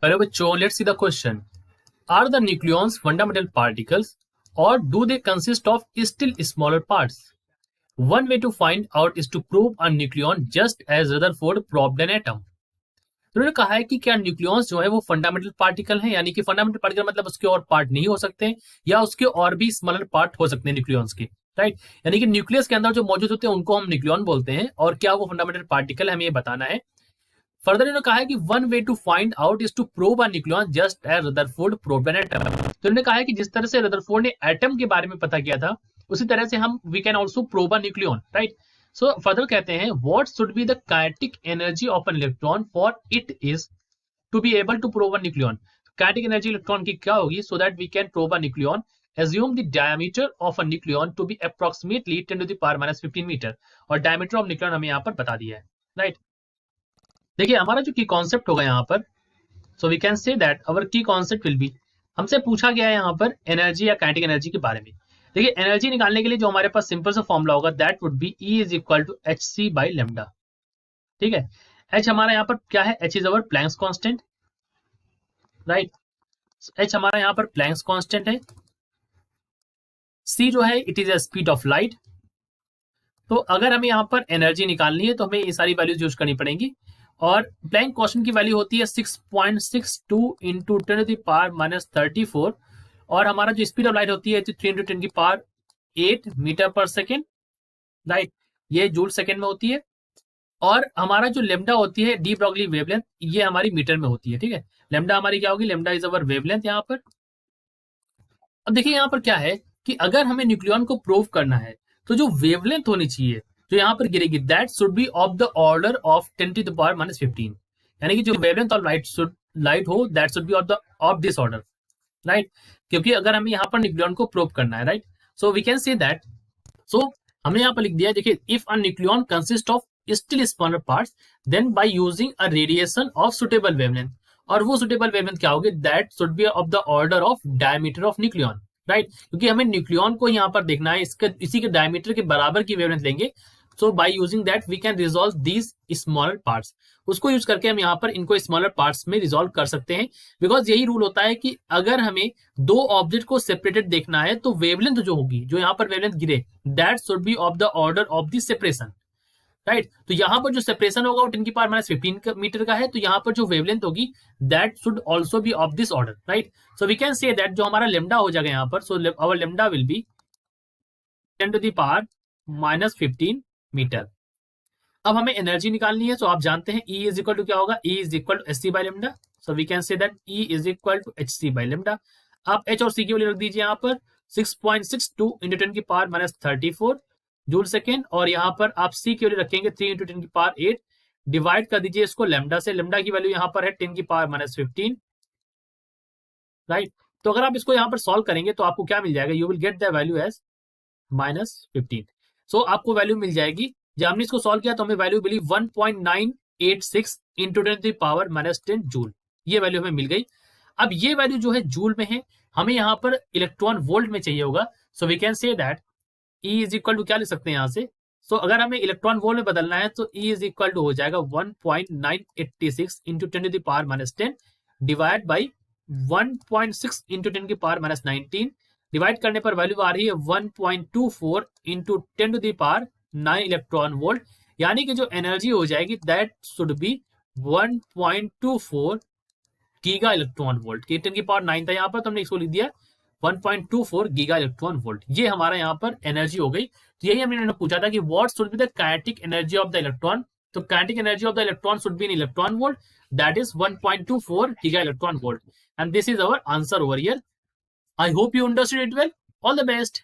Hello bachcho, let's see the question. Are the nucleons fundamental particles or do they consist of still smaller parts? One way to find out is to probe a nucleon just as Rutherford probed an atom. तो उन्होंने कहा है कि क्या nucleons जो है वो fundamental particle हैं, यानी कि फंडामेंटल पार्टिकल मतलब उसके और पार्ट नहीं हो सकते या उसके और भी स्मॉलर पार्ट हो सकते हैं न्यूक्लियॉन्स के, राइट। यानी कि न्यूक्लियस के अंदर जो मौजूद होते हैं उनको हम न्यूक्लियॉन बोलते हैं और क्या वो फंडामेंटल पार्टिकल है, हमें ये बताना है। फर्दर इन्होंने कहा है कि one way to find out is to probe a nucleon just as Rutherford probed an atom. तो इन्होंने कहा है कि जिस तरह से रदरफोर्ड ने एटम के बारे में पता किया था उसी तरह से हम we can also probe a nucleon, right. So further कहते हैं what should be the kinetic energy of an electron for it is to be able to probe a nucleon. Kinetic energy electron की क्या होगी so that we can probe a nucleon. Assume the diameter of a nucleon to be approximately 10 to the power minus 15 metre और diameter of nucleon हमें यहाँ पर बता दिया है, राइट। देखिए हमारा जो की कॉन्सेप्ट होगा यहाँ पर, so we can say that our की कॉन्सेप्ट विल बी, हमसे पूछा गया है यहाँ पर एनर्जी या काइनेटिक एनर्जी के बारे में। देखिए एनर्जी निकालने के लिए जो हमारे पास सिंपल सा फॉर्मूला होगा that would be E is equal to h c by lambda, ठीक है। एच हमारा यहाँ पर क्या है, h is our Planck's constant, right. H हमारा यहाँ पर प्लैंक्स कांस्टेंट है। सी जो है it is a speed of light. तो अगर हमें यहाँ पर एनर्जी निकालनी है तो हमें ये सारी वैल्यूज यूज करनी पड़ेंगी और प्लैंक कांस्टेंट की वैल्यू होती है 6.62 into 10 to the power minus 34 और हमारा जो स्पीड ऑफ लाइट होती है 3 इंटू 10 की पावर 8 मीटर पर सेकेंड, राइट। ये जूल सेकेंड में होती है और हमारा जो लेमडा होती है डी ब्रॉगली वेवलेंथ, ये हमारी मीटर में होती है, ठीक है। लेमडा हमारी क्या होगी, लेमडा इज अवर वेवलेंथ यहाँ पर। अब देखिए यहाँ पर क्या है कि अगर हमें न्यूक्लियन को प्रूव करना है तो जो वेवलेंथ होनी चाहिए जो यहाँ पर गिरेगी that should be of the order of 10 to the power minus 15, यानी कि जो वेवलेंथ ऑफ लाइट हो that should be of this order, right. क्योंकि अगर हमें यहाँ पर न्यूक्लियन को प्रूव करना है, right, so we can say that, so हमने यहाँ पर लिख दिया, देखिए if a nucleon consist of still smaller parts then by using a radiation of suitable wavelength, और वो सुटेबल वेवलेंथ क्या होगी that should be of the order of diameter of nucleon, right. क्योंकि हमें न्यूक्लियन को यहाँ पर देखना है, इसके इसी के डायमीटर के बराबर की वेवलेंथ लेंगे। So by using that we can resolve these smaller parts, उसको यूज करके हम यहाँ पर इनको स्मॉलर पार्ट्स में रिजॉल्व कर सकते हैं। बिकॉज यही रूल होता है कि अगर हमें दो ऑब्जेक्ट को सेपरेटेड देखना है तो वेवलेंथ जो होगी, जो यहाँ पर वेवलेंथ गिरे that should be of the order of the separation, right. तो यहाँ पर जो सेपरेशन होगा वो 10 की पावर माइनस 15 मीटर का है, तो यहाँ पर जो वेवलेंथ होगी that should also be of this order, right. So we can say that जो हमारा लेमडा हो जाएगा यहाँ पर, so our lambda will be 10 to the power minus 15 metre. अब हमें एनर्जी निकालनी है, सो आप जानते हैं E इज इक्वल टू क्या होगा, E is equal to h c by lambda. So we can say that E is equal to h c by lambda. आप H और C की वैल्यू रख दीजिए यहाँ पर 6.62 इंटू 10 की पावर माइनस 34 जूल सेकेंड, और यहाँ पर आप C की वैल्यू रखेंगे 3 इंटू 10 की पावर 8, डिवाइड कर दीजिए इसको लेमडा से। लेमडा की वैल्यू यहाँ पर है 10 की पावर माइनस 15, राइट। तो अगर आप इसको यहाँ पर सॉल्व करेंगे तो आपको क्या मिल जाएगा, you will get the value as minus 15। सो आपको वैल्यू मिल जाएगी, जब हमने इसको सॉल्व किया तो हमें वैल्यू मिली 1.986 इंटू 10 की पावर माइनस 10 जूल, ये वैल्यू हमें मिल गई। अब ये वैल्यू जो है जूल में है, हमें यहाँ पर इलेक्ट्रॉन वोल्ट में चाहिए होगा। So we can say that E is equal to क्या लिख सकते हैं यहाँ से, सो अगर हमें इलेक्ट्रॉन वोल्ट में बदलना है तो E इज इक्वल टू हो जाएगा 1.986 into 10 to the power minus 10 divide by 1.6 into 10 की पावर माइनस 19, डिवाइड करने पर वैल्यू आ रही है 1.24 into 10 to the power 9 electron volt, यानी कि जो एनर्जी हो जाएगी that should be 1.24 giga electron volt. के 10 की पावर 9 था यहाँ पर, तो हमने इसको लिख दिया 1.24 गीगा इलेक्ट्रॉन वोल्ट, ये हमारा यहाँ पर एनर्जी हो गई। तो यही हमने पूछा था कि what should be the kinetic energy of the electron, तो kinetic energy of the electron should be in electron volt that is 1.24 giga electron volt, and this is our answer over here. I hope you understood it well. All the best.